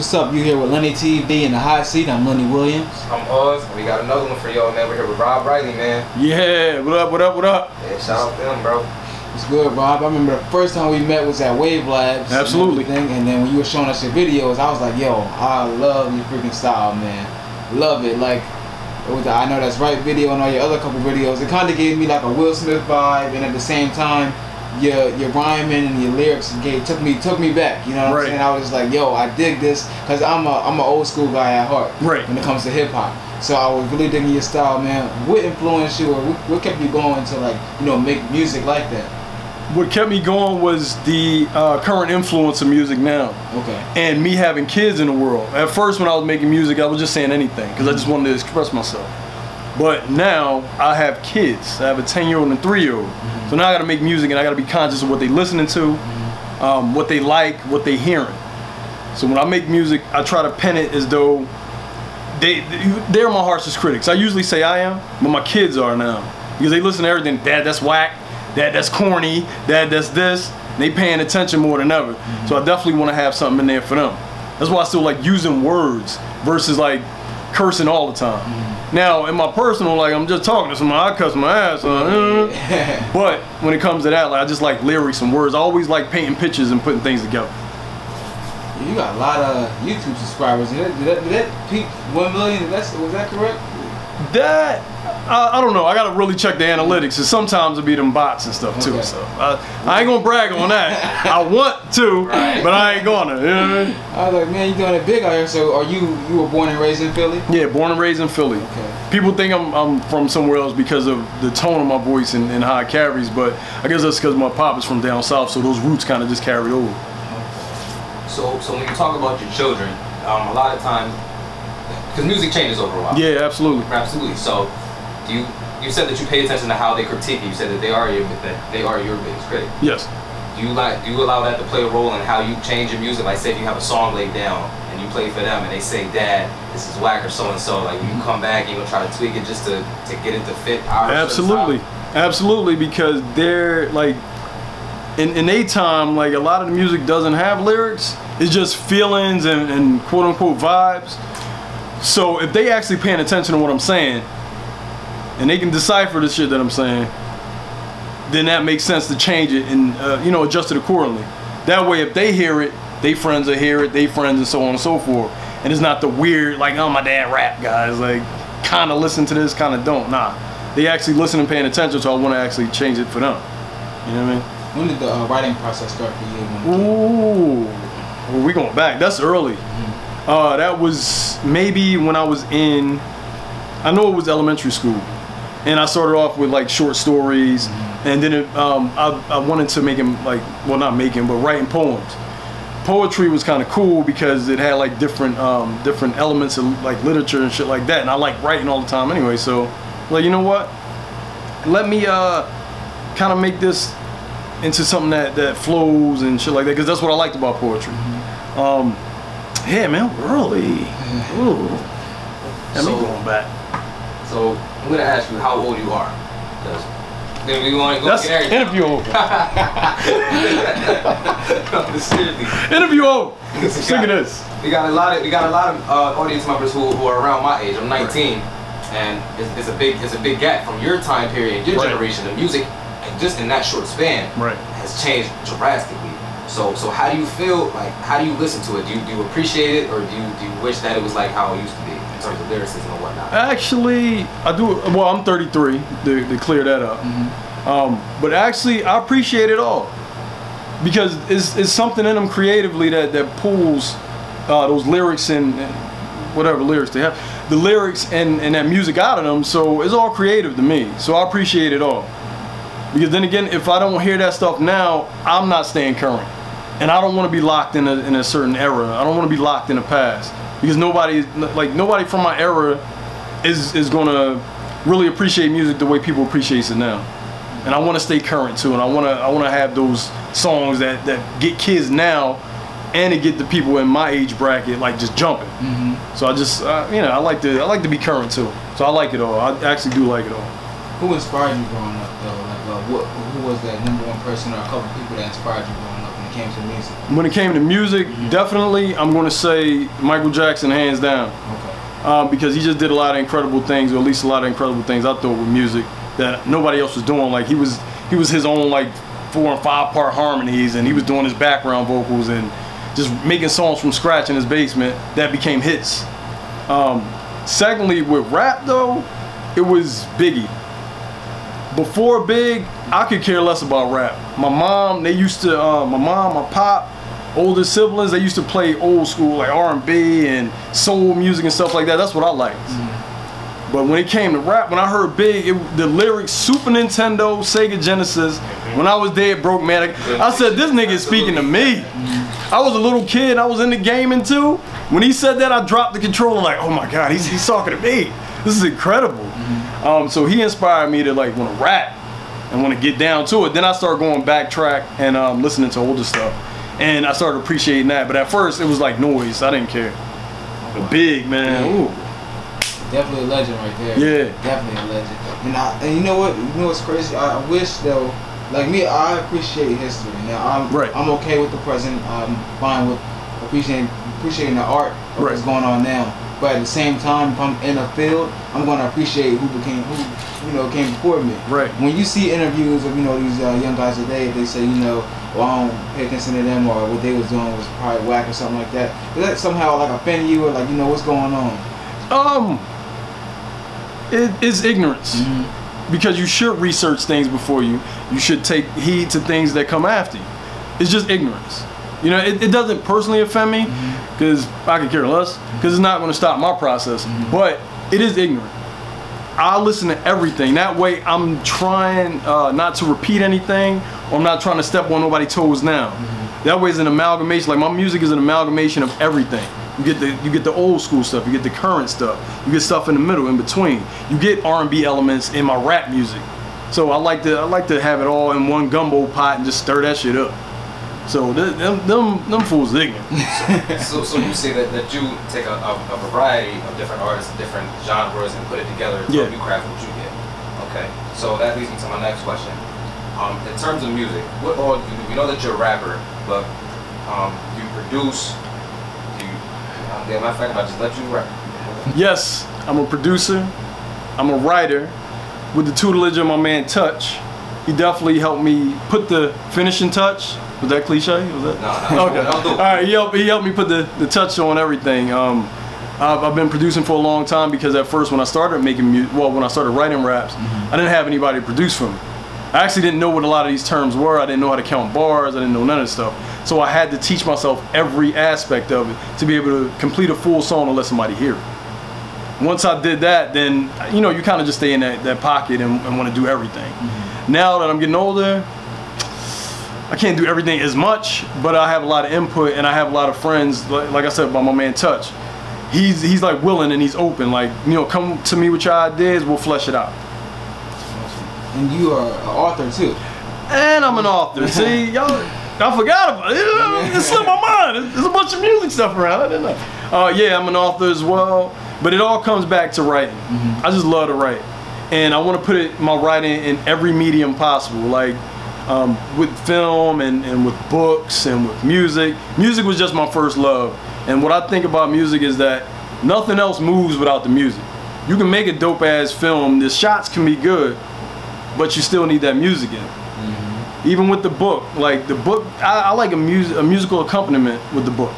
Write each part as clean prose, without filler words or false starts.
what's up? You here with LennyTV in the hot seat. I'm Lenny Williams. I'm Oz. We got another one for y'all, man. We're here with Rob Riley, man. Yeah, what up, what up, what up? Yeah, shout out to him, bro. It's good, Rob. I remember the first time we met was at Wave Labs. Absolutely. And then when you were showing us your videos, I was like, yo, I love your freaking style, man. Love it. Like, with the I Know That's Right video and all your other couple videos, it kind of gave me like a Will Smith vibe, and at the same time, your rhyming and your lyrics took me back. You know what I'm saying? I was just like, yo, I dig this, because I'm an old school guy at heart. Right. When it comes to hip hop. So I was really digging your style, man. What influenced you, or what kept you going to, like, you know, make music like that? What kept me going was the current influence of music now. Okay. And me having kids in the world. At first, when I was making music, I was just saying anything because I just wanted to express myself. But now I have kids. I have a 10-year-old and a 3-year-old. So now I got to make music, and I got to be conscious of what they listening to, what they like, what they hearing. So when I make music, I try to pen it as though they're my harshest critics. I usually say I am, but my kids are now, because they listen to everything. Dad, that's whack. Dad, that's corny. Dad, that's this. They paying attention more than ever. So I definitely want to have something in there for them. That's why I still like using words versus like cursing all the time. Now, in my personal, like, I'm just talking to somebody, I cuss my ass on. But when it comes to that, like, I just like lyrics and words. I always like painting pictures and putting things together. You got a lot of YouTube subscribers. Did that peak 1 million? Was that correct? That, I don't know. I gotta really check the analytics, and sometimes it'll be them bots and stuff too. So I ain't gonna brag on that. I want to, but I ain't gonna. You know what I mean? I was like, man, you doing it big out here. So you were born and raised in Philly? Yeah, born and raised in Philly. Okay. People think I'm from somewhere else because of the tone of my voice and how it carries, but I guess that's because my pop is from down south, so those roots kind of just carry over. So when you talk about your children, a lot of times, because music changes over a while. Yeah, absolutely. Absolutely. So, you said that you pay attention to how they critique you. You said that they are your biggest critic. Yes. Do you allow that to play a role in how you change your music? Like, say if you have a song laid down and you play for them, and they say, "Dad, this is whack," or so and so. Like, you come back and you try to tweak it just to get it to fit our. Absolutely, absolutely, because they're like, in a time, like, a lot of the music doesn't have lyrics. It's just feelings and quote unquote vibes. So if they actually paying attention to what I'm saying, and they can decipher the shit that I'm saying, then that makes sense to change it and you know, adjust it accordingly. That way, if they hear it, they friends will hear it, they friends, and so on and so forth. And it's not the weird, like, oh, my dad rap guys, like, kind of listen to this, kind of don't. Nah, they actually listen and paying attention, so I want to actually change it for them. You know what I mean? When did the writing process start for you? Ooh, well, we going back. That's early. That was maybe when I was in, I know it was elementary school, and I started off with like short stories, and then I wanted to make them, like, well, not making, but writing poems. Poetry was kind of cool because it had like different elements of like literature and shit like that, and I like writing all the time anyway. So, like, you know what? Let me kind of make this into something that flows and shit like that, because that's what I liked about poetry. Yeah, man, early. Ooh. Let me going back. So I'm gonna ask you how old you are. Then we want to go That's get interview over. Seriously. Interview over. Look at this. We got a lot of audience members who are around my age. I'm 19, and it's a big gap from your time period, your generation. The music, just in that short span, has changed drastically. So how do you feel? Like, how do you listen to it? Do you appreciate it, or do you wish that it was like how it used to be in terms of lyricism and whatnot? Actually, I do. Well, I'm 33 to clear that up. But actually, I appreciate it all, because it's something in them creatively that pulls those lyrics and whatever lyrics they have, the lyrics and that music out of them. So it's all creative to me. So I appreciate it all. Because then again, if I don't hear that stuff now, I'm not staying current. And I don't want to be locked in a certain era. I don't want to be locked in the past. Because nobody from my era is going to really appreciate music the way people appreciate it now. And I want to stay current too. And I want to have those songs that get kids now, and to get the people in my age bracket like just jumping. So I just you know, I like to be current too. So I like it all. I actually do like it all. Who inspired you growing up though? Like, who was that #1 person or a couple people that inspired you growing up in it came to music? When it came to music, definitely, I'm going to say Michael Jackson, hands down. Okay. Because he just did a lot of incredible things, or at least a lot of incredible things I thought with music that nobody else was doing. Like he was his own like 4- and 5-part harmonies, and he was doing his background vocals and just making songs from scratch in his basement that became hits. Secondly, with rap though, it was Biggie. Before Big, I could care less about rap. My mom, they used to, my mom, my pop, older siblings, they used to play old school like R&B and soul music and stuff like that. That's what I liked. But when it came to rap, when I heard Big, the lyrics, Super Nintendo, Sega Genesis, when I was dead broke, man, I said, this nigga is speaking to me. I was a little kid, I was into gaming too. When he said that, I dropped the controller like, oh my God, he's talking to me. This is incredible. So he inspired me to like want to rap and want to get down to it. Then I started going backtrack and listening to older stuff. And I started appreciating that. But at first, it was like noise. I didn't care. But Big, man, ooh. Definitely a legend right there. Yeah. Definitely a legend. And you know what? You know what's crazy? I wish though, like me, I appreciate history. Now I'm okay with the present. I'm fine with appreciating the art of what's going on now. But at the same time, if I'm in a field, I'm going to appreciate who came before me. Right. When you see interviews of these young guys today, they say well, I don't pay attention to them, or what they was doing was probably whack or something like that. Does that somehow like offend you, or like what's going on? It is ignorance. Because you should research things before you should take heed to things that come after you. It's just ignorance. It doesn't personally offend me because I could care less, because it's not going to stop my process. But it is ignorant. I listen to everything. That way I'm trying not to repeat anything, or I'm not trying to step on nobody's toes now. That way it's an amalgamation. Like my music is an amalgamation of everything. You get the old school stuff, you get the current stuff, you get stuff in the middle, in between. You get R&B elements in my rap music. So I like to have it all in one gumbo pot and just stir that shit up. So them fools are ignorant. So you say that you take a variety of different artists, different genres, and put it together to help you craft what you get. Okay. So that leads me to my next question. In terms of music, what all do you do? We know that you're a rapper, but you produce. Matter of fact, I just let you rap. Yes, I'm a producer. I'm a writer. With the tutelage of my man Touch, he definitely helped me put the finishing touch. Was that cliche? Was that? No. Okay. All right. He helped me put the touch on everything. I've been producing for a long time, because at first when I started making music, when I started writing raps, I didn't have anybody to produce for me. I actually didn't know what a lot of these terms were. I didn't know how to count bars. I didn't know none of this stuff. So I had to teach myself every aspect of it to be able to complete a full song and let somebody hear it. Once I did that, then you kind of just stay in that pocket and want to do everything. Now that I'm getting older, I can't do everything as much, but I have a lot of input, and I have a lot of friends, like I said about my man Touch. He's like willing, and he's open, like, come to me with your ideas, we'll flesh it out. And you are an author too. And I'm an author. See, y'all, I forgot about it. It slipped my mind. There's a bunch of music stuff around. I didn't know. Yeah, I'm an author as well. But it all comes back to writing. I just love to write. And I want to put my writing in every medium possible. Like with film and with books and with music. Music was just my first love. And what I think about music is that nothing else moves without the music. You can make a dope ass film. The shots can be good, but you still need that music in it. Even with the book, like the book, I like a musical accompaniment with the book.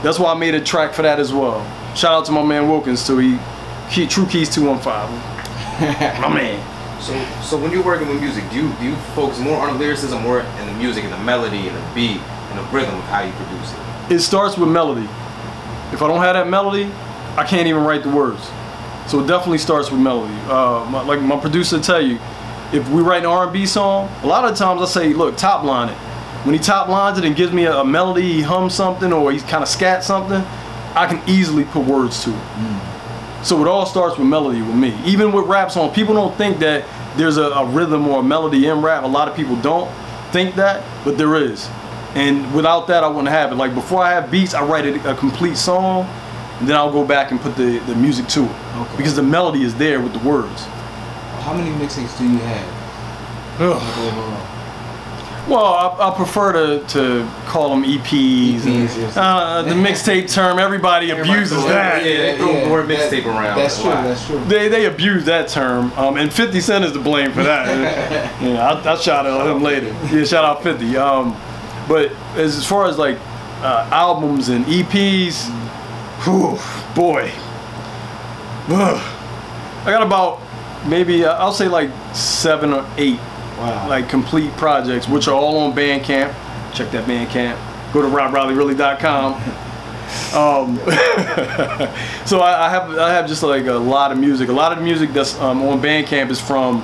That's why I made a track for that as well. Shout out to my man Wilkins too. True Keys 215. My man. So when you're working with music, do you focus more on the lyricism, more in the music and the melody and the beat and the rhythm of how you produce it? It starts with melody. If I don't have that melody, I can't even write the words. So it definitely starts with melody. Like my producer tell you, if we write an R&B song, a lot of times I say, look, top line it. When he top lines it and gives me a melody, he hums something or he kind of scat something, I can easily put words to it. So it all starts with melody with me. Even with rap songs, people don't think that there's a rhythm or a melody in rap. A lot of people don't think that, but there is. And without that, I wouldn't have it. Like before I have beats, I write a complete song, and then I'll go back and put the music to it. Okay. Because the melody is there with the words. How many mixtapes do you have? Well, I prefer to call them EPs. The mixtape term, everybody abuses that. Yeah, they throw more mixtape around. That's true. That's true. They abuse that term, and 50 Cent is to blame for that. Yeah, I'll shout out him later. Yeah, shout out 50. But as far as like albums and EPs, whew, boy, I got about maybe I'll say like 7 or 8. Wow. Like complete projects, which are all on Bandcamp. Check that Bandcamp. Go to robrileyreally.com. So I have just like a lot of music. A lot of the music that's on Bandcamp is from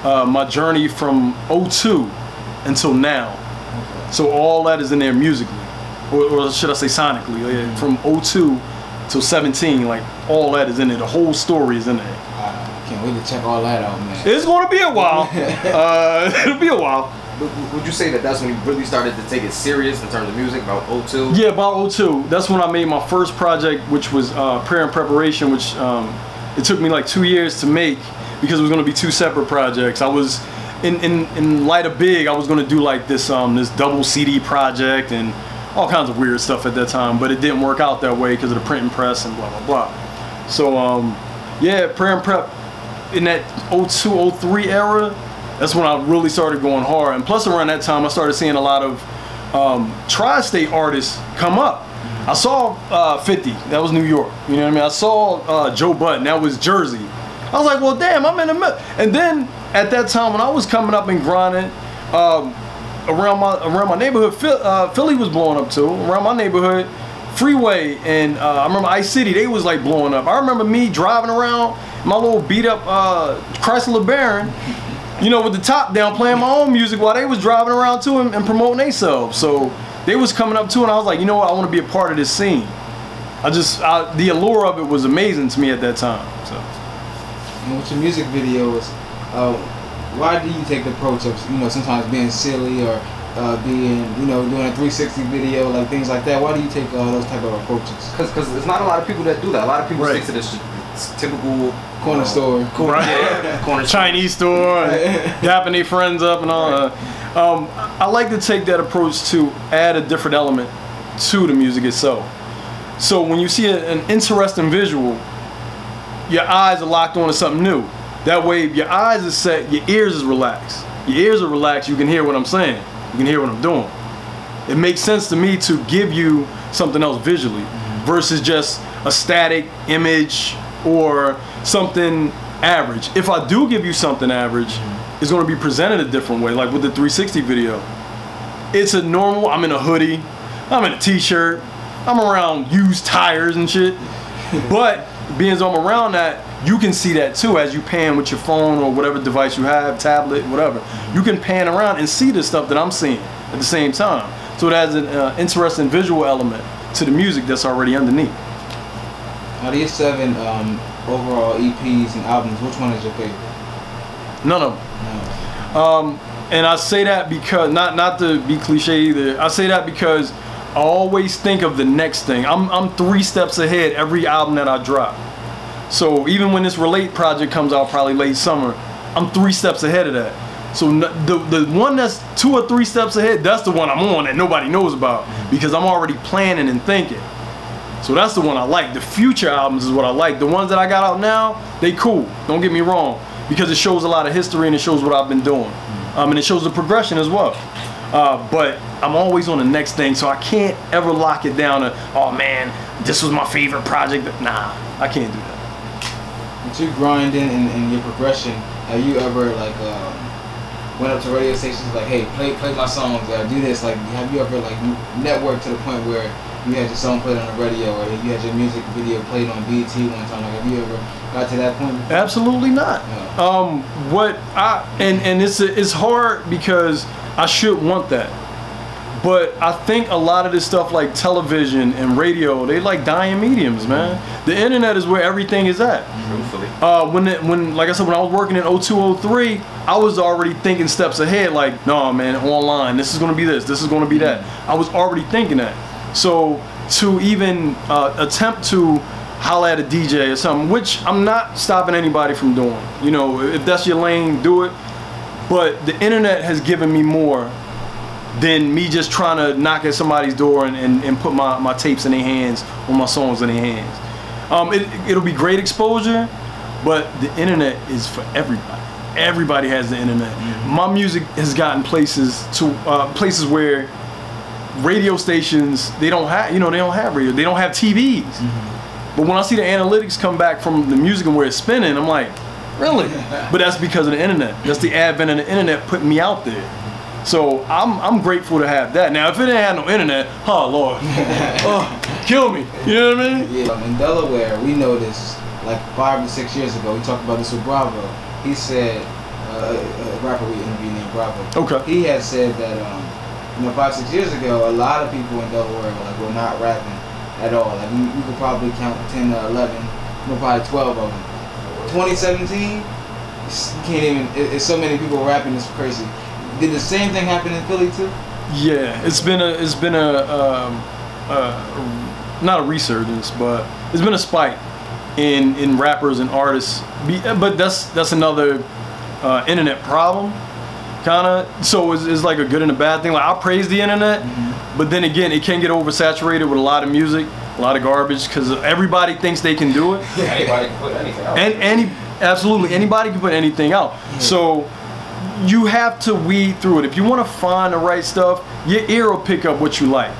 my journey from '02 until now. Okay. So all that is in there musically, or should I say sonically? Like, from '02 till 17, like all that is in there. The whole story is in there. Can't wait to check all that out, man. It's gonna be a while. It'll be a while. Would you say that that's when you really started to take it serious in terms of music, about '02? Yeah, about '02. That's when I made my first project, which was Prayer and Preparation, which it took me like 2 years to make because it was gonna be 2 separate projects. I was in light of Big, I was gonna do like this this double CD project and all kinds of weird stuff at that time, but it didn't work out that way because of the printing press and blah blah blah. So yeah, Prayer and Prep. In that '02, '03 era, that's when I really started going hard. And plus around that time, I started seeing a lot of tri-state artists come up. I saw 50, that was New York. You know what I mean? I saw Joe Budden, that was Jersey. I was like, well, damn, I'm in the middle. And then at that time, when I was coming up and grinding, around my neighborhood, Philly was blowing up too. Around my neighborhood, Freeway and I remember Ice City, they was like blowing up. I remember me driving around my little beat up Chrysler LeBaron, you know, with the top down, playing my own music while they was driving around too and promoting themselves. So they was coming up too, and I was like, you know what, I want to be a part of this scene. The allure of it was amazing to me at that time. So. And with your music videos, why do you take the approach of, you know, sometimes being silly or being, you know, doing a 360 video, like things like that? Why do you take those type of approaches? Because there's not a lot of people that do that. A lot of people stick to this typical corner store, corner Chinese store, dapping their friends up and all that. I like to take that approach to add a different element to the music itself. So when you see an interesting visual, your eyes are locked on to something new. That way, if your eyes are set, your ears is relaxed. Your ears are relaxed, you can hear what I'm saying. You can hear what I'm doing. It makes sense to me to give you something else visually versus just a static image or something average. If I do give you something average, it's going to be presented a different way, like with the 360 video. It's a normal, I'm in a hoodie, I'm in a t-shirt, I'm around used tires and shit. But being as I'm around that, you can see that too as you pan with your phone or whatever device you have, tablet, whatever. You can pan around and see the stuff that I'm seeing at the same time. So it adds an interesting visual element to the music that's already underneath. Out of your 7 overall EPs and albums, which one is your favorite? None of them. No. And I say that because, not to be cliche either, I say that because I always think of the next thing. I'm 3 steps ahead every album that I drop. So even when this Relate project comes out probably late summer, I'm 3 steps ahead of that. So the one that's 2 or 3 steps ahead, that's the one I'm on that nobody knows about because I'm already planning and thinking. So that's the one I like. The future albums is what I like. The ones that I got out now, they cool. Don't get me wrong, because it shows a lot of history and it shows what I've been doing. And it shows the progression as well. But I'm always on the next thing, so I can't ever lock it down to, oh man, this was my favorite project. Nah, I can't do that. With you grinding and your progression, have you ever like went up to radio stations like, hey, play my songs, do this? Like, have you ever like networked to the point where you had your song played on the radio or you had your music video played on BET one time? Like, have you ever got to that point? Absolutely not. Yeah. It's hard because I should want that. But I think a lot of this stuff like television and radio, they like dying mediums, man. The internet is where everything is at. Truthfully. Like I said, when I was working in '02, '03, I was already thinking steps ahead. Like, no, man, online, this is gonna be this is gonna be that. I was already thinking that. So to even attempt to holler at a DJ or something, which I'm not stopping anybody from doing. You know, if that's your lane, do it. But the internet has given me more than me just trying to knock at somebody's door and put my tapes in their hands or my songs in their hands. It'll be great exposure, but the internet is for everybody. Everybody has the internet. My music has gotten places where radio stations, they don't have radio, they don't have TVs. But when I see the analytics come back from the music and where it's spinning, I'm like, really? But that's because of the internet. That's the advent of the internet putting me out there. So I'm grateful to have that. Now, if it didn't have no internet, oh Lord, kill me. You know what I mean? Yeah. In Delaware, we noticed like 5 or 6 years ago. We talked about this with Bravo. He said, a rapper we interviewed named Bravo. Okay. He had said that 5 or 6 years ago, a lot of people in Delaware were not rapping at all. Like we could probably count 10 or 11, probably 12 of them. 2017, you can't even. It's so many people rapping. It's crazy. Did the same thing happen in Philly too? Yeah, it's been a not a resurgence, but it's been a spike in rappers and artists. But that's another internet problem, kind of. So it's like a good and a bad thing. Like I praise the internet, but then again, it can get oversaturated with a lot of music, a lot of garbage, because everybody thinks they can do it. Anybody can put anything out. Absolutely, anybody can put anything out. So you have to weed through it. If you want to find the right stuff, your ear will pick up what you like.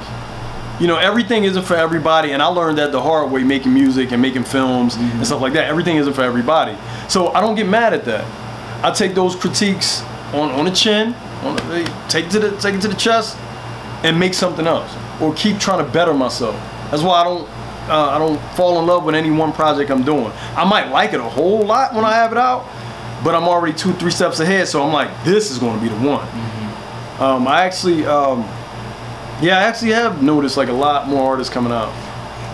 Everything isn't for everybody, and I learned that the hard way making music and making films and stuff like that. Everything isn't for everybody. So I don't get mad at that. I take those critiques on the chin, take it to the chest, and make something else, or keep trying to better myself. That's why I don't fall in love with any one project I'm doing. I might like it a whole lot when I have it out, but I'm already 2-3 steps ahead, so I'm like, this is going to be the one. I actually have noticed like a lot more artists coming out.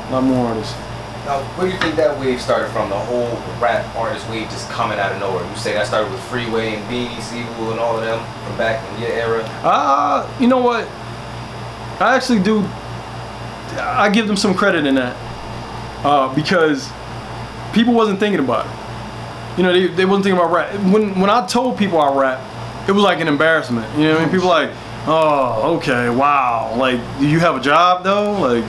A lot more artists. Now, where do you think that wave started from? The whole rap artist wave just coming out of nowhere. You say that started with Freeway and Beanie Siegel and all of them from back in your era? You know what? I actually do. I give them some credit in that because people wasn't thinking about it. They wasn't thinking about rap. When I told people I rap, it was like an embarrassment. You know what I mean? People like, oh, okay, wow. Like, do you have a job though? Like,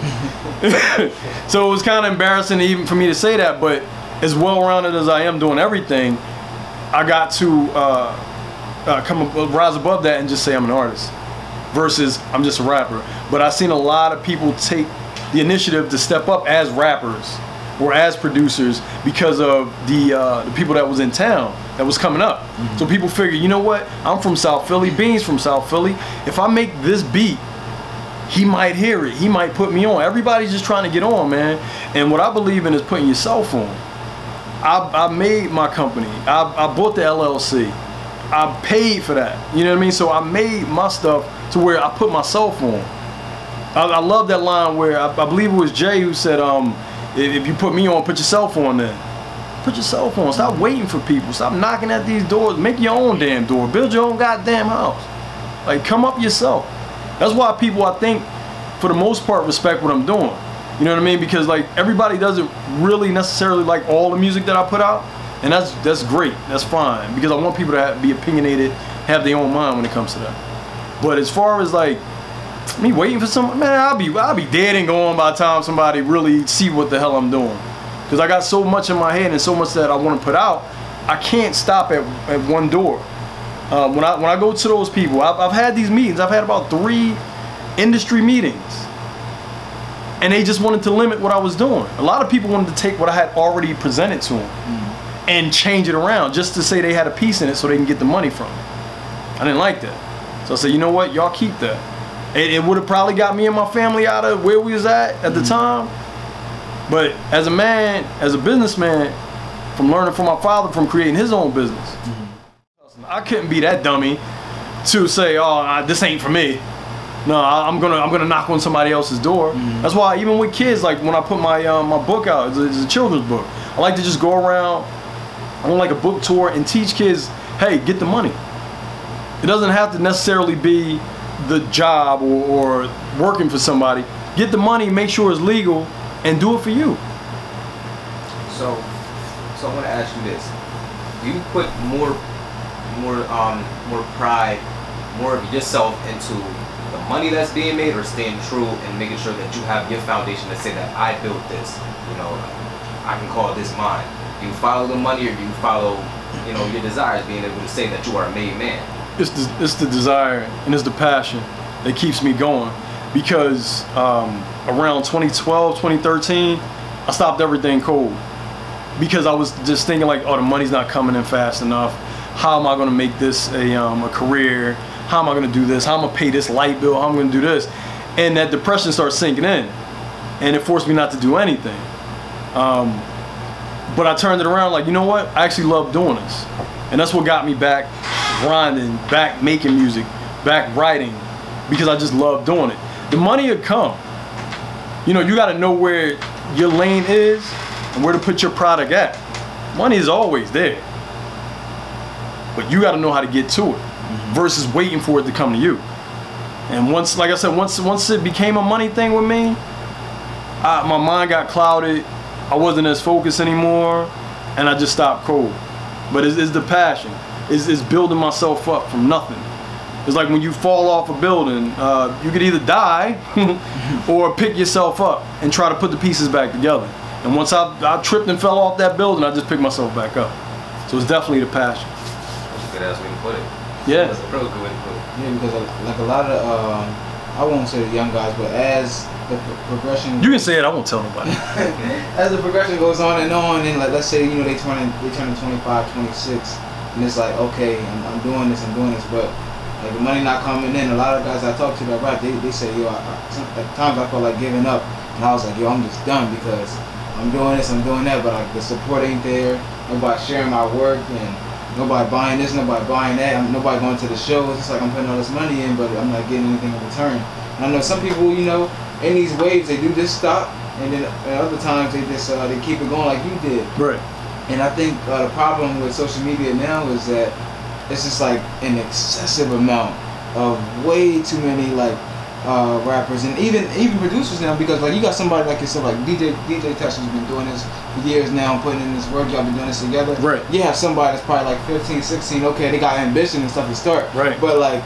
so it was kind of embarrassing even for me to say that. But as well-rounded as I am doing everything, I got to rise above that and just say I'm an artist versus I'm just a rapper. But I've seen a lot of people take the initiative to step up as rappers or as producers because of the people that was in town that was coming up. So people figure, you know what? I'm from South Philly. Bean's from South Philly. If I make this beat, he might hear it. He might put me on. Everybody's just trying to get on, man. And what I believe in is putting yourself on. I made my company. I bought the LLC. I paid for that. You know what I mean? So I made my stuff to where I put myself on. I love that line where I believe it was Jay who said, if you put me on, put yourself on then. Put yourself on. Stop waiting for people. Stop knocking at these doors. Make your own damn door. Build your own goddamn house. Like, come up yourself. That's why people, I think, for the most part, respect what I'm doing. You know what I mean? Because like everybody doesn't really necessarily like all the music that I put out, and that's great. That's fine because I want people to be opinionated, have their own mind when it comes to that. But as far as like me waiting for someone, man, I'll be dead and gone by the time somebody really see what the hell I'm doing. Because I got so much in my head and so much that I want to put out, I can't stop at one door. When I go to those people, I've had these meetings. I've had about 3 industry meetings. And they just wanted to limit what I was doing. A lot of people wanted to take what I had already presented to them and change it around just to say they had a piece in it so they can get the money from it. I didn't like that. So I said, you know what, y'all keep that. It would have probably got me and my family out of where we was at the time. But as a man, as a businessman, from learning from my father, from creating his own business, I couldn't be that dummy to say, oh, this ain't for me. No, I'm gonna knock on somebody else's door. That's why even with kids, like when I put my my book out, it's a children's book. I like to just go around on like a book tour and teach kids, hey, get the money. It doesn't have to necessarily be the job or working for somebody. Get the money, make sure it's legal, and do it for you. So I want to ask you this: do you put more pride, more of yourself into the money that's being made, or staying true and making sure that you have your foundation to say that I built this, you know, I can call this mine. Do you follow the money, or do you follow, you know, your desires, being able to say that you are a made man? It's the desire and it's the passion that keeps me going, because around 2012, 2013, I stopped everything cold, because I was just thinking like, oh, the money's not coming in fast enough. How am I going to make this a career? How am I going to do this? How am I going to pay this light bill? How am I going to do this? And that depression started sinking in, and it forced me not to do anything. But I turned it around, like, you know what? I actually love doing this. And that's what got me back grinding, back making music, back writing, because I just love doing it. The money would come. You know, you got to know where your lane is and where to put your product at. Money is always there, but you got to know how to get to it versus waiting for it to come to you. And once, like I said, once it became a money thing with me, my mind got clouded. I wasn't as focused anymore, and I just stopped cold. But it's the passion. It's building myself up from nothing. It's like when you fall off a building, you could either die or pick yourself up and try to put the pieces back together. And once I tripped and fell off that building, I just picked myself back up. So it's definitely the passion. That's a good ass way to put it. Yeah. That's a real good way to put it. Yeah, because like a lot of, I won't say the young guys, but as the progression, you can say it, I won't tell nobody. As the progression goes on, and like, let's say, you know, they turn 25, 26, and it's like, okay, I'm doing this, but like the money not coming in. A lot of guys I talk to that rap, they say, yo, at times I felt like giving up, and I was like, yo, I'm just done, because I'm doing this, I'm doing that, but like the support ain't there. Nobody sharing my work, and nobody buying this, nobody buying that. Nobody going to the shows. It's like I'm putting all this money in, but I'm not getting anything in return. And I know some people, you know, in these waves, they do just stop, and then at other times they just they keep it going like you did. Right. And I think the problem with social media now is that it's just like an excessive amount of way too many like rappers and even producers now, because like you got somebody like yourself, like DJ Touch, who's been doing this for years now, putting in this work, y'all been doing this together. Right. You have somebody that's probably like 15, 16, okay, they got ambition and stuff to start. Right. But like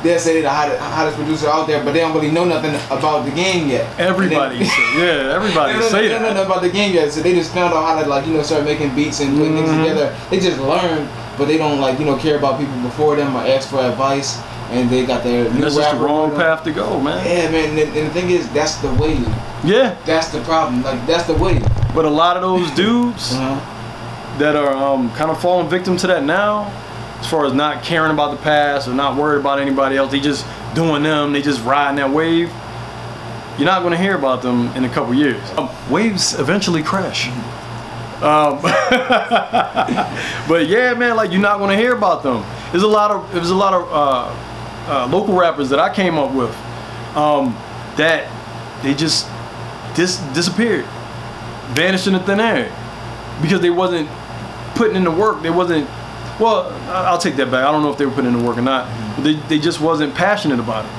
they'll say they're the hottest producer out there, but they don't really know nothing about the game yet. Everybody everybody say that. They don't know nothing about the game yet, so they just found out how to, like, you know, start making beats and putting things together. They just learn, but they don't, like, you know, care about people before them or ask for advice. And they got their new that's just the wrong path to go, man. Yeah, man. And the thing is, that's the way. Yeah. That's the problem. Like, that's the way. But a lot of those dudes that are kind of falling victim to that now, as far as not caring about the past or not worried about anybody else, they just doing them, they just riding that wave. You're not going to hear about them in a couple years. Waves eventually crash. But yeah, man, like, you're not going to hear about them. There's a lot of local rappers that I came up with that they just disappeared, vanished in the thin air, because they wasn't putting in the work. They wasn't, well, I'll take that back. I don't know if they were putting in the work or not, but they just wasn't passionate about it.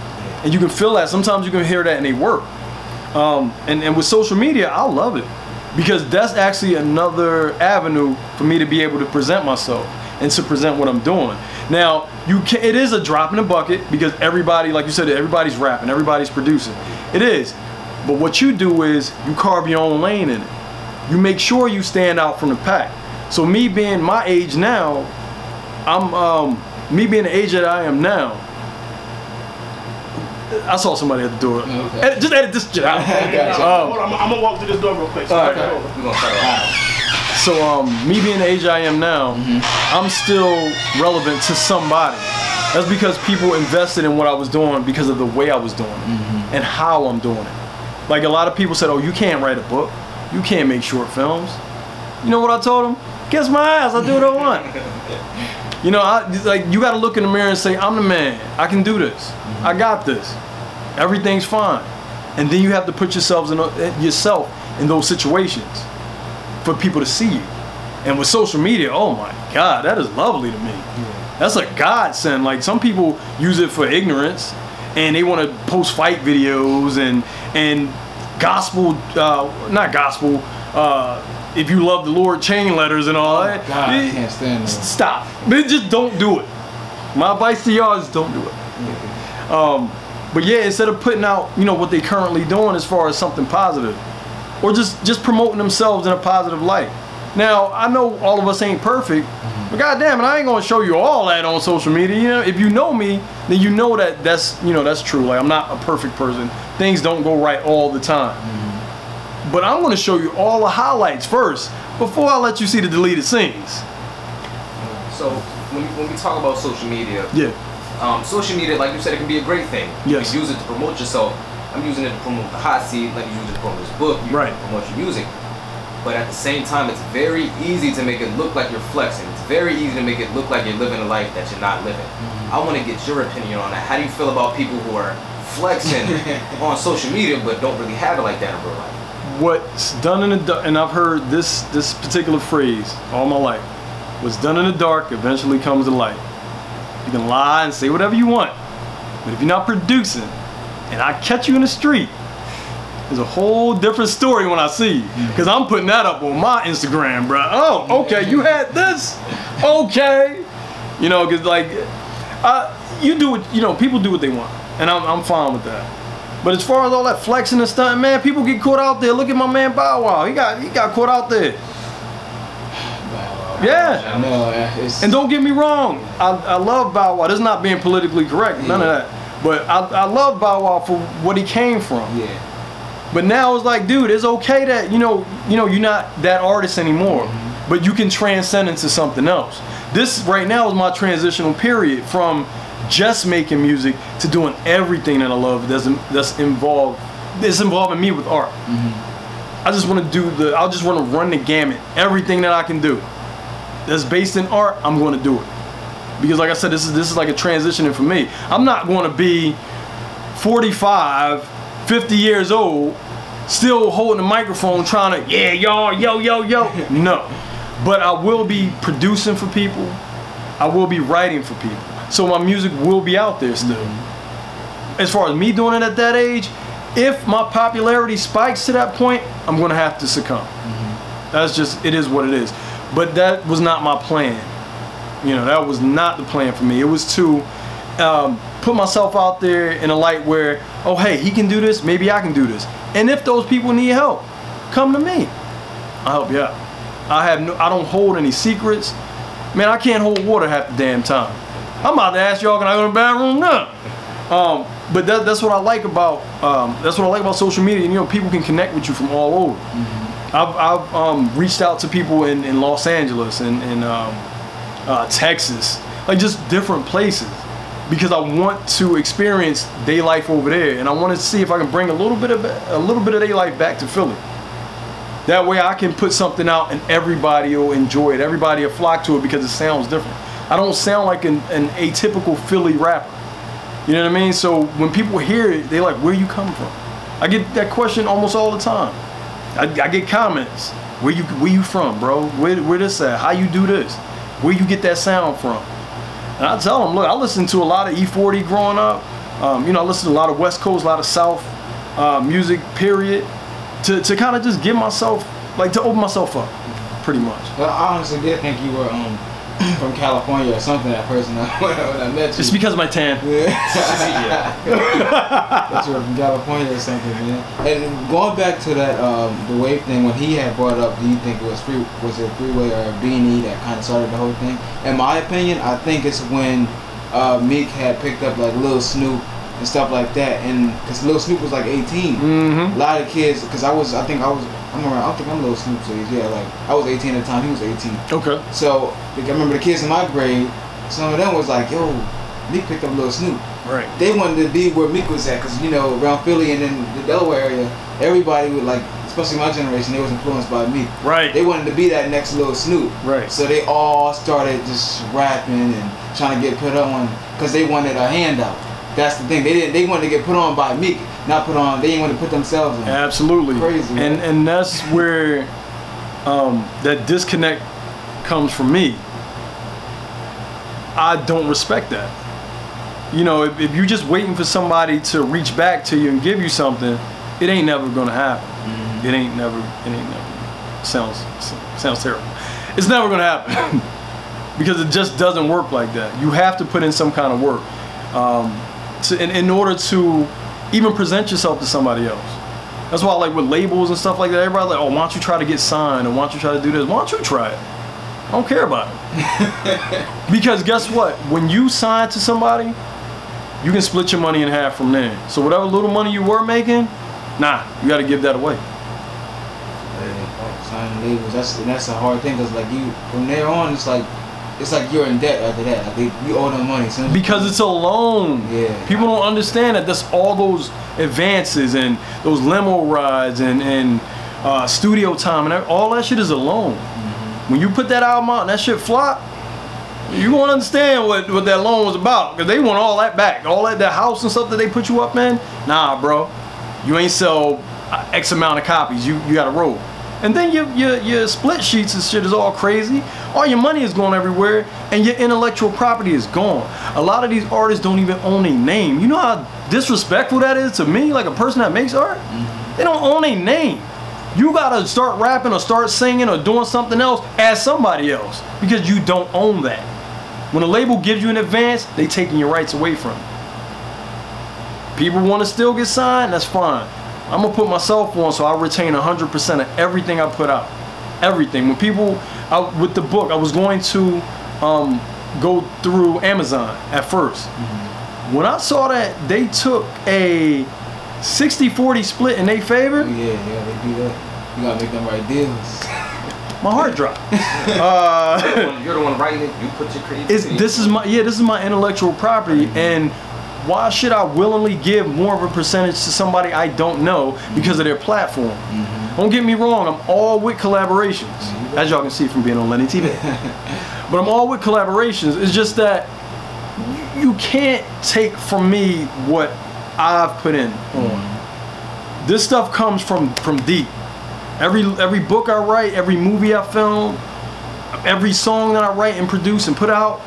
And you can feel that. Sometimes you can hear that in their work. And with social media, I love it, because that's actually another avenue for me to be able to present myself and to present what I'm doing. Now, it is a drop in the bucket, because everybody, like you said, everybody's rapping, everybody's producing. It is. But what you do is you carve your own lane in it. You make sure you stand out from the pack. So me being my age now, me being the age that I am now, I saw somebody at the door. Okay. Just edit this shit out. Hold on, I'm gonna walk through this door real quick. So we're gonna start. So me being the age I am now, I'm still relevant to somebody. That's because people invested in what I was doing because of the way I was doing it and how I'm doing it. Like, a lot of people said, oh, you can't write a book, you can't make short films. You know what I told them? Kiss my ass, I do what I want. You know, like, you gotta look in the mirror and say, I'm the man, I can do this, I got this, everything's fine. And then you have to put yourself in those situations for people to see you. And with social media, oh my God, that is lovely to me. That's a godsend. Like, some people use it for ignorance, and they want to post fight videos and gospel, not gospel, if you love the Lord, chain letters and all that. God, I can't stand that. Stop. Just don't do it. My advice to y'all is don't do it. But yeah, instead of putting out, you know, what they currently doing as far as something positive, or just promoting themselves in a positive light. Now, I know all of us ain't perfect, but goddamn it, I ain't gonna show you all that on social media. You know, if you know me, then you know that that's true. Like, I'm not a perfect person. Things don't go right all the time. But I'm gonna show you all the highlights first before I let you see the deleted scenes. So when we talk about social media, social media, like you said, it can be a great thing. You can use it to promote yourself. I'm using it to promote the hot seat, like you use it to promote this book, you can promote your music. But at the same time, it's very easy to make it look like you're flexing. It's very easy to make it look like you're living a life that you're not living. I want to get your opinion on that. How do you feel about people who are flexing on social media but don't really have it like that in real life? What's done in the dark, and I've heard this particular phrase all my life, what's done in the dark eventually comes to light. You can lie and say whatever you want, but if you're not producing and I catch you in the street, there's a whole different story when I see you, because I'm putting that up on my Instagram, bro. Oh, okay, you had this, okay, you know, because like you do what, you know, people do what they want, and I'm fine with that. But as far as all that flexing and stuff, man, people get caught out there. Look at my man Bow Wow. He got caught out there. Yeah. No, and don't get me wrong, I love Bow Wow. This is not being politically correct, none of that. But I love Bow Wow for what he came from. Yeah. But now it's like, dude, it's okay that you know you're not that artist anymore, but you can transcend into something else. This right now is my transitional period from just making music to doing everything that I love that's involving me with art. I just want to I just want to run the gamut, everything that I can do that's based in art. I'm going to do it because, like I said, this is like a transitioning for me. I'm not going to be 45, 50 years old, still holding the microphone trying to, yeah, y'all, yo. No. But I will be producing for people. I will be writing for people. So my music will be out there still. As far as me doing it at that age, if my popularity spikes to that point, I'm going to have to succumb. That's just, it is what it is. But that was not my plan. You know, that was not the plan for me. It was to put myself out there in a light where, oh hey, he can do this, maybe I can do this. And if those people need help, come to me. I'll help you out. I don't hold any secrets. Man, I can't hold water half the damn time. I'm about to ask y'all, can I go to the bathroom now? But that's what I like about social media. You know, people can connect with you from all over. I've reached out to people in Los Angeles and Texas, like just different places, because I want to experience their life over there, and I want to see if I can bring a little bit of their life back to Philly. That way I can put something out and everybody will enjoy it. Everybody will flock to it because it sounds different. I don't sound like an atypical Philly rapper. You know what I mean? So when people hear it, they're like, where you come from? I get that question almost all the time. I get comments. Where you from, bro? Where this at? How you do this? Where you get that sound from? And I tell them, look, I listened to a lot of E40 growing up. You know, I listened to a lot of West Coast, a lot of South music, period, to kind of just give myself, like, to open myself up, pretty much. Well, I honestly did think you were from California or something at first when I met you. It's because of my tan. Yeah. That you were from California or something, man. And going back to that the wave thing, when he had brought up, do you think it was it Freeway or Beanie that kind of started the whole thing? In my opinion, I think it's when Meek had picked up like Lil Snoop and stuff like that, and because Lil Snoop was like 18, a lot of kids, because I don't think I'm Lil Snoop's age, yeah, like I was 18 at the time, he was 18. Okay. So I remember the kids in my grade, some of them was like, yo, Meek picked up Lil Snoop. Right. They wanted to be where Meek was at, because you know, around Philly and then the Delaware area, everybody would like, especially my generation, they was influenced by Meek. Right. They wanted to be that next Lil Snoop. Right. So they all started just rapping and trying to get put on, because they wanted a handout. That's the thing. They wanted to get put on by Meek, not put on. They didn't want to put themselves in. Absolutely. Crazy. And that's where that disconnect comes from me. I don't respect that. You know, if you're just waiting for somebody to reach back to you and give you something, it ain't never gonna happen. It ain't never. Sounds terrible. It's never gonna happen because it just doesn't work like that. You have to put in some kind of work. in order to even present yourself to somebody else. That's why, like, with labels and stuff like that, everybody's like, oh, why don't you try to get signed, or why don't you try to do this? Why don't you try it? I don't care about it. Because guess what? When you sign to somebody, you can split your money in half from there. So whatever little money you were making, nah, you got to give that away. Signing labels, that's a hard thing, because like you, from there on, it's like you're in debt after that. Like you owe them money. Because it's a loan. Yeah. People don't understand that. That's all those advances and those limo rides and studio time and all that shit is a loan. When you put that album out and that shit flop, you won't understand what that loan was about, because they want all that back. All that house and stuff that they put you up in. Nah, bro. You ain't sell X amount of copies. You got to roll. And then your split sheets and shit is all crazy. All your money is going everywhere, and your intellectual property is gone. A lot of these artists don't even own a name. You know how disrespectful that is to me, like a person that makes art? They don't own a name. You gotta start rapping or start singing or doing something else as somebody else, because you don't own that. When a label gives you an advance, they taking your rights away from you. People want to still get signed, that's fine. I'm gonna put myself on so I retain 100% of everything I put out. Everything. When people, with the book, I was going to go through Amazon at first. When I saw that they took a 60-40 split in their favor, yeah, they do that. You gotta make them right deals. My heart dropped. You're the one writing it. You put your creativity. This is my intellectual property, and why should I willingly give more of a percentage to somebody I don't know because of their platform? Don't get me wrong, I'm all with collaborations, as y'all can see from being on LennyTV. But I'm all with collaborations. It's just that you can't take from me what I've put in on. This stuff comes from deep. Every book I write, every movie I film, every song that I write and produce and put out,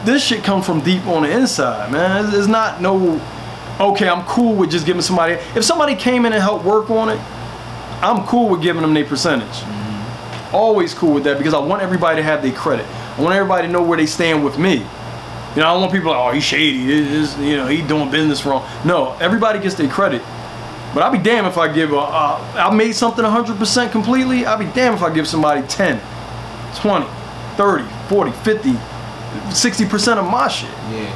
this shit comes from deep on the inside, man. It's not no, okay, I'm cool with just giving somebody. If somebody came in and helped work on it, I'm cool with giving them their percentage. Always cool with that, because I want everybody to have their credit. I want everybody to know where they stand with me. You know, I don't want people like, oh, he's shady, you know, he doing business wrong. No, everybody gets their credit. But I'll be damned if I give, I made something 100% completely, I'll be damned if I give somebody 10, 20, 30, 40, 50, 60% of my shit. Yeah.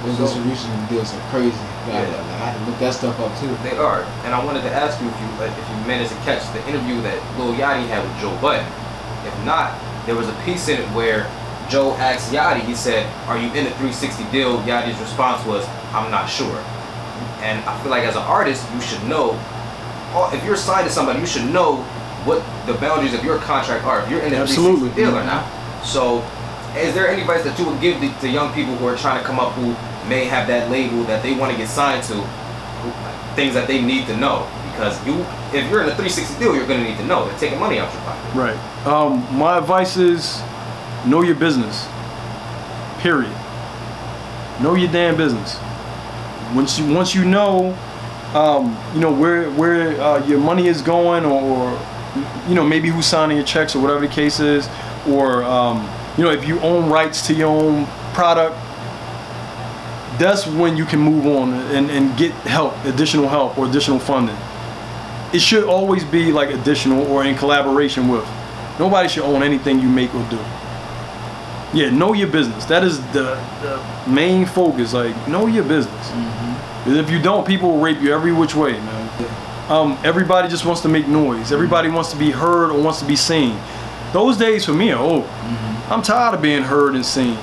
Those distribution deals are crazy. I had to look that stuff up too. They are. And I wanted to ask you if you managed to catch the interview that Lil Yachty had with Joe Budden. If not, there was a piece in it where Joe asked Yachty, he said, are you in a 360 deal? Yachty's response was, I'm not sure. And I feel like as an artist, you should know, if you're signed to somebody, you should know what the boundaries of your contract are. If you're in a 360 deal or not. So, is there any advice that you would give to young people who are trying to come up, who may have that label that they want to get signed to, things that they need to know? Because if you're in a 360 deal, you're going to need to know. They're taking money out your pocket. Right. My advice is, know your business. Period. Know your damn business. Once you know, where your money is going, or maybe who's signing your checks or whatever the case is, or if you own rights to your own product, that's when you can move on and get additional help or additional funding. It should always be like additional or in collaboration with. Nobody should own anything you make or do. Yeah, know your business. That is the main focus. Like, know your business. Because if you don't, people will rape you every which way, man. Everybody just wants to make noise. Everybody wants to be heard or wants to be seen. Those days for me are over. I'm tired of being heard and seen.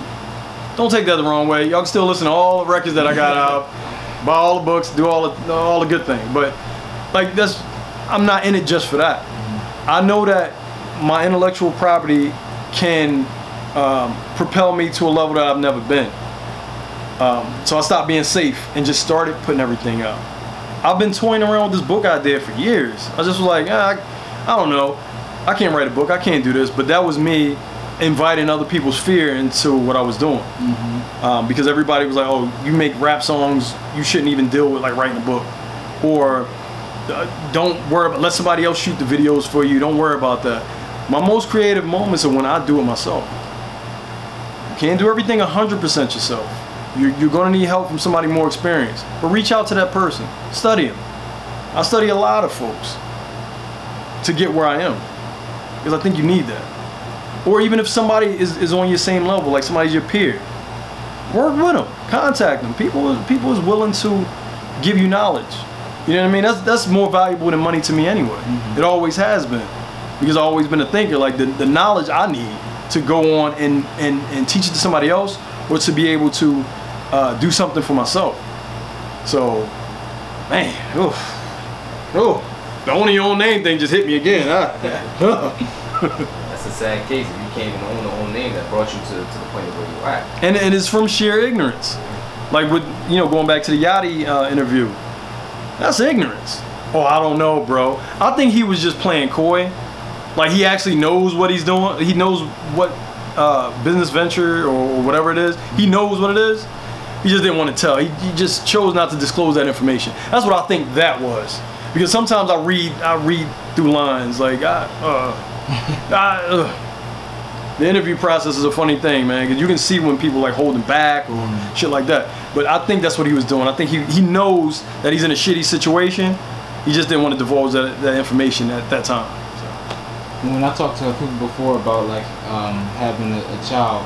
Don't take that the wrong way. Y'all can still listen to all the records that I got out, buy all the books, do all the good things. But like, I'm not in it just for that. I know that my intellectual property can propel me to a level that I've never been. So I stopped being safe and just started putting everything out. I've been toying around with this book idea for years. I just was like, I don't know. I can't write a book. I can't do this. But that was me inviting other people's fear into what I was doing. Because everybody was like, oh, you make rap songs, you shouldn't even deal with like writing a book. Or don't worry about, let somebody else shoot the videos for you. Don't worry about that. My most creative moments are when I do it myself. You can't do everything 100% yourself. You're gonna need help from somebody more experienced. But reach out to that person. Study them. I study a lot of folks to get where I am. Because I think you need that. Or even if somebody is on your same level, like somebody's your peer, work with them. Contact them. People is willing to give you knowledge. You know what I mean? That's more valuable than money to me anyway. It always has been. Because I've always been a thinker. Like the knowledge I need to go on and teach it to somebody else, or to be able to do something for myself. So, man, the only your own name thing just hit me again. That's a sad case if you can't even own the own name that brought you to the point of where you are at. And it's from sheer ignorance. Like with, going back to the Yachty interview, that's ignorance. Oh, I don't know, bro. I think he was just playing coy. Like he actually knows what he's doing. He knows what business venture or whatever it is. He knows what it is. He just didn't want to tell. He just chose not to disclose that information. That's what I think that was. Because sometimes I read through lines like the interview process is a funny thing, man, because you can see when people like holding back or shit like that. But I think that's what he was doing. I think he knows that he's in a shitty situation. He just didn't want to divulge that information at that time. So. When I talked to people before about like having a child,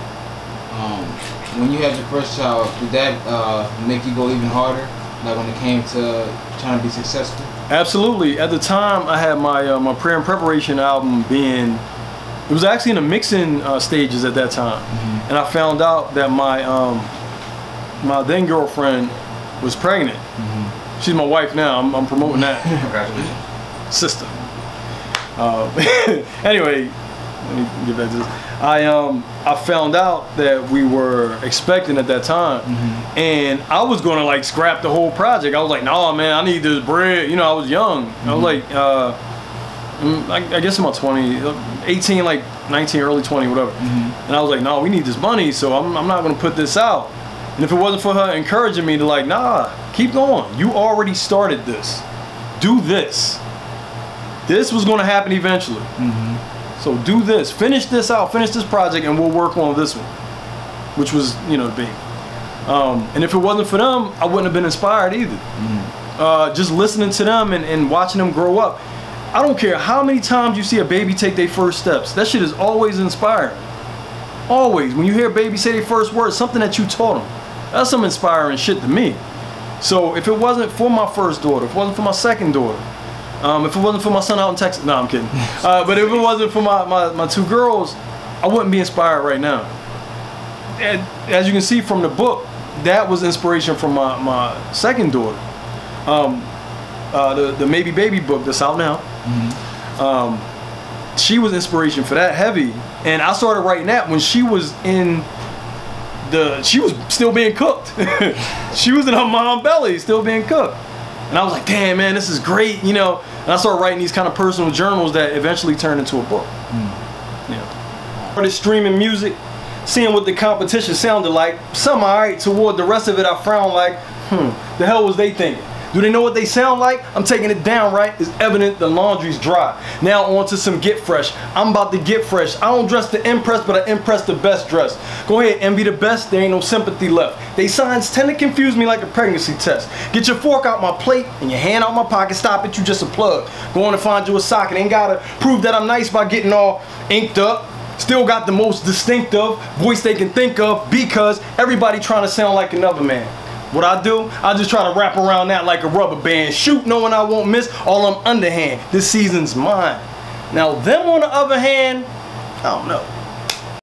when you had your first child, did that make you go even harder? Like when it came to trying to be successful? Absolutely. At the time, I had my prayer and preparation album being. It was actually in the mixing stages at that time, and I found out that my then girlfriend was pregnant. She's my wife now. I'm promoting that. Congratulations, sister. Anyway, let me get back to this. I found out that we were expecting at that time, and I was gonna like scrap the whole project. I was like, nah, man, I need this bread. I was young. I was like, I guess in my 20s, 18, like 19, early 20, whatever. And I was like, no, we need this money, so I'm not gonna put this out. And if it wasn't for her encouraging me to like, nah, keep going. You already started this. Do this. This was gonna happen eventually. So do this. Finish this out. Finish this project, and we'll work on this one, which was, the baby. And if it wasn't for them, I wouldn't have been inspired either. Just listening to them and watching them grow up. I don't care how many times you see a baby take their first steps. That shit is always inspiring. Always. When you hear a baby say their first words, something that you taught them. That's some inspiring shit to me. So if it wasn't for my first daughter, if it wasn't for my second daughter, if it wasn't for my son out in Texas, no, I'm kidding. But if it wasn't for my two girls, I wouldn't be inspired right now. And as you can see from the book, that was inspiration from my second daughter. The Maybe Baby book that's out now. She was inspiration for that heavy, and I started writing that when she was she was still being cooked. She was in her mom's belly, still being cooked, and I was like, damn, man, this is great, And I started writing these kind of personal journals that eventually turned into a book. Started streaming music, seeing what the competition sounded like. Some alright. Toward the rest of it, I frowned like, the hell was they thinking? Do they know what they sound like? I'm taking it down, right? It's evident the laundry's dry. Now on to some Get Fresh. I'm about to get fresh. I don't dress to impress, but I impress the best dressed. Go ahead, envy the best. There ain't no sympathy left. They signs tend to confuse me like a pregnancy test. Get your fork out my plate and your hand out my pocket. Stop it, you just a plug. Going to find you a socket. Ain't gotta prove that I'm nice by getting all inked up. Still got the most distinctive voice they can think of because everybody trying to sound like another man. What I do, I just try to wrap around that like a rubber band. Shoot knowing I won't miss, all I'm underhand. This season's mine. Now them on the other hand, I don't know.